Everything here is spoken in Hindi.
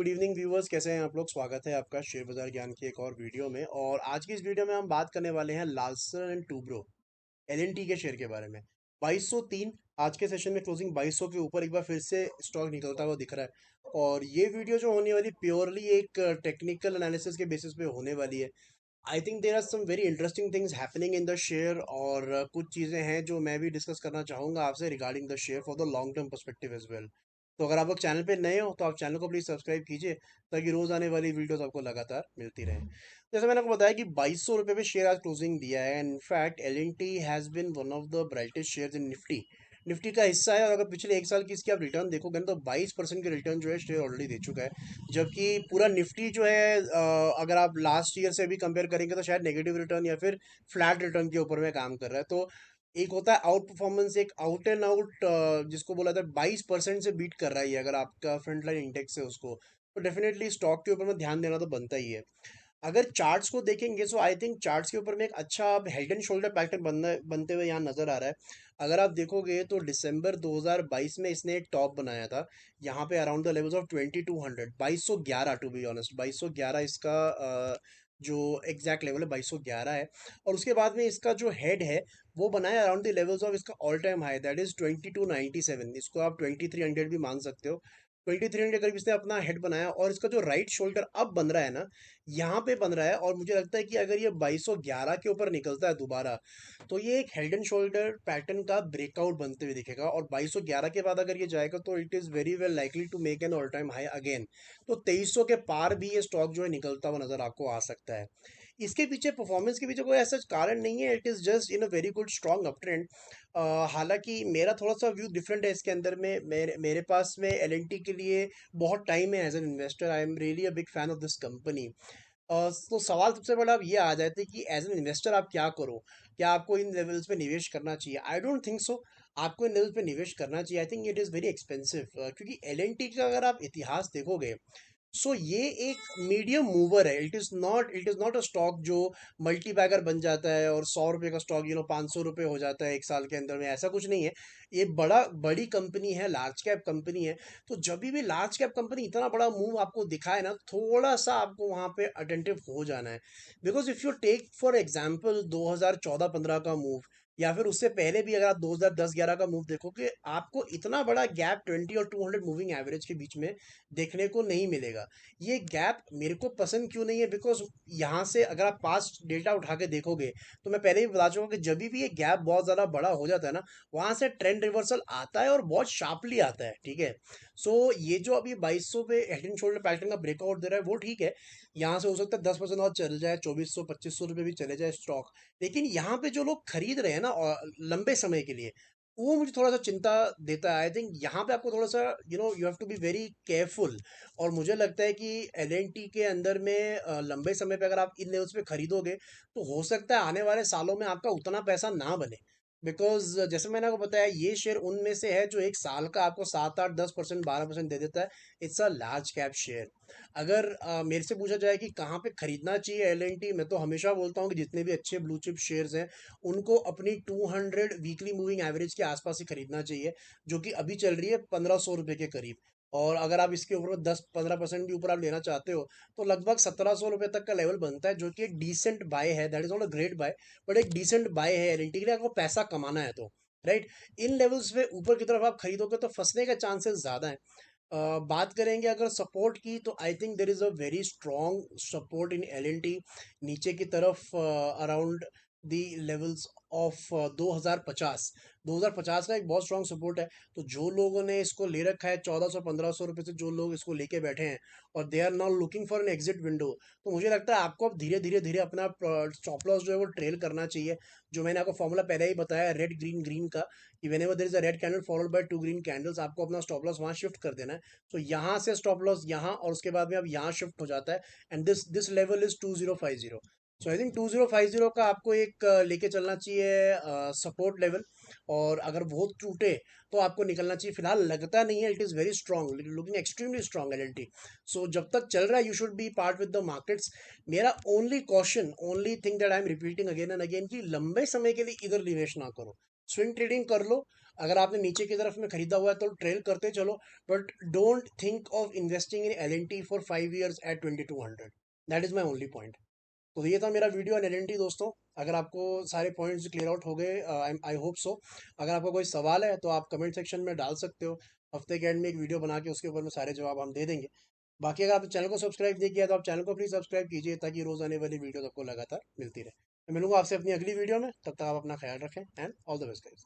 गुड इवनिंग व्यूअर्स, कैसे हैं आप लोग। स्वागत है आपका शेयर बाजार ज्ञान की एक और वीडियो में। और आज की इस वीडियो में हम बात करने वाले हैं लार्सन एंड टूब्रो एलएनटी के शेयर के बारे में। 2203 आज के सेशन में क्लोजिंग 2200 के ऊपर एक बार फिर से स्टॉक निकलता हुआ दिख रहा है। और ये वीडियो जो होने वाली प्योरली एक टेक्निकल एनालिसिस के बेसिस पे होने वाली है। I think there are some very interesting things happening in the share, और कुछ चीज़ें हैं जो मैं भी डिस्कस करना चाहूँगा आपसे regarding the share for the long term perspective as well. तो अगर आप लोग चैनल पे नए हो तो आप चैनल को प्लीज़ सब्सक्राइब कीजिए, ताकि रोज़ आने वाली वीडियोस आपको लगातार मिलती रहें। जैसे मैंने आपको बताया कि 2200 रुपये पे शेयर आज क्लोजिंग दिया है। In fact L N T has been one of the brightest share in Nifty. Nifty का हिस्सा है, और अगर पिछले एक साल की इसकी आप रिटर्न देखोगे ना, तो 22% के रिटर्न जो है शेयर ऑलरेडी दे चुका है। जबकि पूरा निफ्टी जो है, अगर आप लास्ट ईयर से भी कंपेयर करेंगे तो शायद नेगेटिव रिटर्न या फिर फ्लैट रिटर्न के ऊपर में काम कर रहा है। तो एक होता है आउट परफॉर्मेंस, एक आउट एंड आउट जिसको बोला था 22% से बीट कर रहा है ये, अगर आपका फ्रंट लाइन इंडेक्स है उसको, तो डेफिनेटली स्टॉक के ऊपर में ध्यान देना तो बनता ही है। अगर चार्ट्स को देखेंगे सो आई थिंक चार्ट्स के ऊपर में एक अच्छा हेड एंड शोल्डर पैटर्न बनते हुए यहाँ नजर आ रहा है। अगर आप देखोगे तो दिसंबर 2022 में इसने एक टॉप बनाया था यहाँ पे around the levels of 2200, 2211 to be honest. 2211 इसका जो एग्जैक्ट लेवल है 2211 है। और उसके बाद में इसका जो हेड है वो बनाया अराउंड द लेवल्स ऑफ इसका all time high, that is 2297। इसको आप 2300 भी मान सकते हो। 2300 करीब इसने अपना हेड बनाया, और इसका जो राइट शोल्डर अब बन रहा है ना, यहाँ पे बन रहा है। और मुझे लगता है कि अगर ये 2211 के ऊपर निकलता है दोबारा, तो ये एक हेड एंड शोल्डर पैटर्न का ब्रेकआउट बनते हुए दिखेगा। और 2211 के बाद अगर ये जाएगा तो it is very well likely to make an all time high again. तो 2300 के पार भी ये स्टॉक जो है निकलता हुआ नजर आपको आ सकता है। इसके पीछे परफॉर्मेंस के पीछे कोई ऐसा कारण नहीं है, it is just in a very good strong up trend. हालांकि मेरा थोड़ा सा व्यू डिफरेंट है इसके अंदर में। मेरे पास में एल के लिए बहुत टाइम है। As an investor I am really a big fan of this company. तो सवाल सबसे बड़ा अब ये आ जाता है कि एज एन इन्वेस्टर आप क्या करो। क्या आपको इन लेवल्स पे निवेश करना चाहिए? I don't think so. आपको इन लेवल्स पे निवेश करना चाहिए। I think it is very expensive, क्योंकि एल का अगर आप इतिहास देखोगे, सो ये एक मीडियम मूवर है। It is not a stock जो मल्टी बैगर बन जाता है और 100 रुपये का स्टॉक 500 रुपये हो जाता है एक साल के अंदर में। ऐसा कुछ नहीं है। ये बड़ी कंपनी है, लार्ज कैप कंपनी है। तो जब भी लार्ज कैप कंपनी इतना बड़ा मूव आपको दिखाए ना, थोड़ा सा आपको वहाँ पे अटेंटिव हो जाना है। Because if you take for example 2014-15 का मूव, या फिर उससे पहले भी अगर आप 2010-11 का मूव देखोगे, आपको इतना बड़ा गैप 20 और 200 मूविंग एवरेज के बीच में देखने को नहीं मिलेगा। ये गैप मेरे को पसंद क्यों नहीं है? बिकॉज यहाँ से अगर आप पास्ट डेटा उठा के देखोगे, तो मैं पहले ही बता चुका हूँ कि जब भी ये गैप बहुत ज़्यादा बड़ा हो जाता है ना, वहाँ से ट्रेंड रिवर्सल आता है, और बहुत शार्पली आता है। ठीक है। सो ये जो अभी 2200 पे हेड एंड शोल्डर पैटर्न का ब्रेकआउट दे रहा है वो ठीक है। यहाँ से हो सकता है 10% और चल जाए, 2400-2500 रुपये भी चले जाए स्टॉक। लेकिन यहाँ पे जो लोग खरीद रहे हैं ना लंबे समय के लिए, वो मुझे थोड़ा सा चिंता देता है। आई थिंक यहाँ पे आपको थोड़ा सा you have to be very careful. और मुझे लगता है कि एल के अंदर में लंबे समय पे अगर आप इन लेवल्स पे खरीदोगे, तो हो सकता है आने वाले सालों में आपका उतना पैसा ना बने। बिकॉज जैसे मैंने आपको बताया, ये शेयर उनमें से है जो एक साल का आपको 7-8-10%, 12% दे देता है। It's a large cap share. अगर मेरे से पूछा जाए कि कहाँ पे खरीदना चाहिए एल मैं तो हमेशा बोलता हूँ कि जितने भी अच्छे ब्लू चिप शेयर्स हैं, उनको अपनी 200 वीकली मूविंग एवरेज के आसपास ही खरीदना चाहिए, जो कि अभी चल रही है 1500 रुपये के करीब। और अगर आप इसके ऊपर 10-15% भी ऊपर आप लेना चाहते हो, तो लगभग 1700 रुपये तक का लेवल बनता है, जो कि एक डिसेंट बाय है। That is not a great buy, but एक डिसेंट बाय है एल के लिए। आपको पैसा कमाना है तो राइट। इन लेवल्स पे ऊपर की तरफ आप खरीदोगे तो फंसने का चांसेस ज़्यादा है। बात करेंगे अगर सपोर्ट की, तो आई think there is a very strong support in L नीचे की तरफ अराउंड दी लेवल्स ऑफ 2050। 2050 का एक बहुत स्ट्रॉन्ग सपोर्ट है। तो जो लोगों ने इसको ले रखा है 1400-1500 रुपये से, जो लोग इसको लेके बैठे हैं और they are now looking for an exit window, तो मुझे लगता है आपको अब धीरे धीरे धीरे अपना स्टॉप लॉस जो है वो ट्रेल करना चाहिए। जो मैंने आपको फॉर्मूला पहले ही बताया, रेड ग्रीन ग्रीन का, कि whenever there is a red candle followed by 2 green candles, आपको अपना स्टॉप लॉस वहां शिफ्ट कर देना है। तो यहाँ से स्टॉप लॉस यहाँ, और उसके बाद में अब यहाँ शिफ्ट हो जाता है। And this level is 2050। So I think 2050 का आपको एक लेके चलना चाहिए सपोर्ट लेवल। और अगर वो टूटे तो आपको निकलना चाहिए। फिलहाल लगता नहीं है, it is very strong, looking extremely strong एल। सो जब तक चल रहा है you should be part with the markets. मेरा only caution, only thing that I am repeating again and again, कि लंबे समय के लिए इधर निवेश ना करो। स्विंग ट्रेडिंग कर लो, अगर आपने नीचे की तरफ में खरीदा हुआ है तो ट्रेल करते चलो, but don't think of investing in L for 5 years at 2200। That is my only point. तो ये था मेरा वीडियो ऑन एल दोस्तों। अगर आपको सारे पॉइंट्स क्लियर आउट हो गए, आई होप सो। अगर आपको कोई सवाल है तो आप कमेंट सेक्शन में डाल सकते हो। हफ्ते के एंड में एक वीडियो बना के उसके ऊपर में सारे जवाब हम दे देंगे। बाकी अगर आपने चैनल को सब्सक्राइब नहीं किया तो आप चैनल को प्लीज सब्सक्राइब कीजिए, ताकि रोज आने वाली वीडियो आपको लगातार मिलती रहे। मैं मिलूंगा आपसे अपनी अगली वीडियो में, तब तक आप अपना ख्याल रखें and all the best guys.